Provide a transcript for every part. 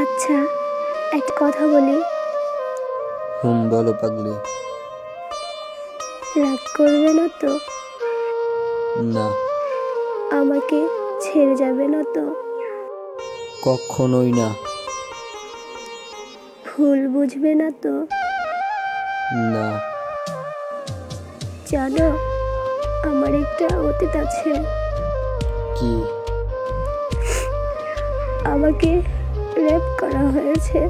আচ্ছা, একটা কথা বলি। বলো পাগলি। রাগ করবে না তো? না, আমাকে ছেড়ে যাবে না তো? কখনোই না। ভুল বুঝবে না তো? না। জানো, আমার একটা অতীত আছে। কি? আমাকে রেপ করা হয়েছে।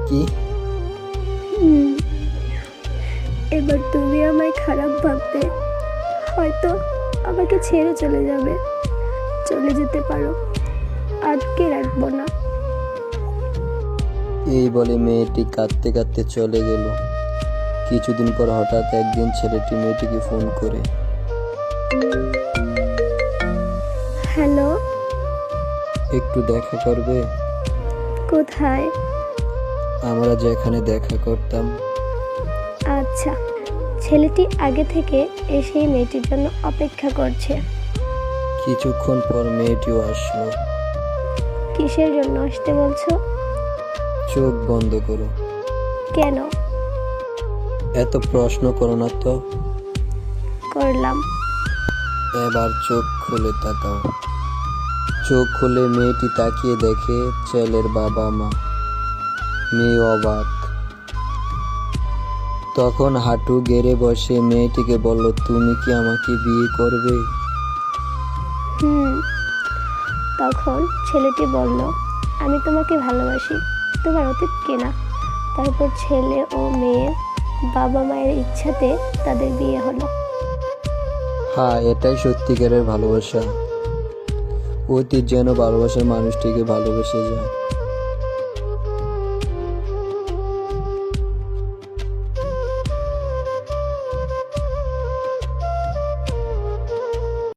কি? হুম, এবার তুমি আমায় খারাপ ভাববে, হয়তো আমাকে ছেড়ে চলে যাবে। চলে যেতে পারো, আটকে রাখবো না। এই বলে মেয়েটি কাঁদতে কাঁদতে চলে গেল। কিছুদিন পর হঠাৎ একদিন ছেলেটি মেয়েটিকে ফোন করে। হ্যালো, একটু দেখা করবে? কোথায়? আমরা যেখানে দেখা করতাম। আচ্ছা। ছেলেটি আগে থেকে এসেই মেয়েটির জন্য অপেক্ষা করছে। কিছুক্ষণ পর মেয়েটিও আসলো। কিসের জন্য আসতে বলছো? চোখ বন্ধ করো। কেন? এত প্রশ্ন করো না তো। করলাম। এবার চোখ খুলে তাকাও। চোখ খুলে মেয়েটি তাকিয়ে দেখে ছেলের বাবা মা। মেয়ে অবাক। তখন হাঁটু গেড়ে বসে মেয়েটিকে বলল, তুমি কি আমাকে বিয়ে করবে? তখন ছেলেটি বলল, আমি তোমাকে ভালোবাসি, তোমার অতীত কেনা। তারপর ছেলে ও মেয়ের বাবা মায়ের ইচ্ছাতে তাদের বিয়ে হলো। হ্যাঁ, এটাই সত্যিকারের ভালোবাসা। অতীত যেন ভালোবাসার মানুষটিকে ভালোবেসে যায়।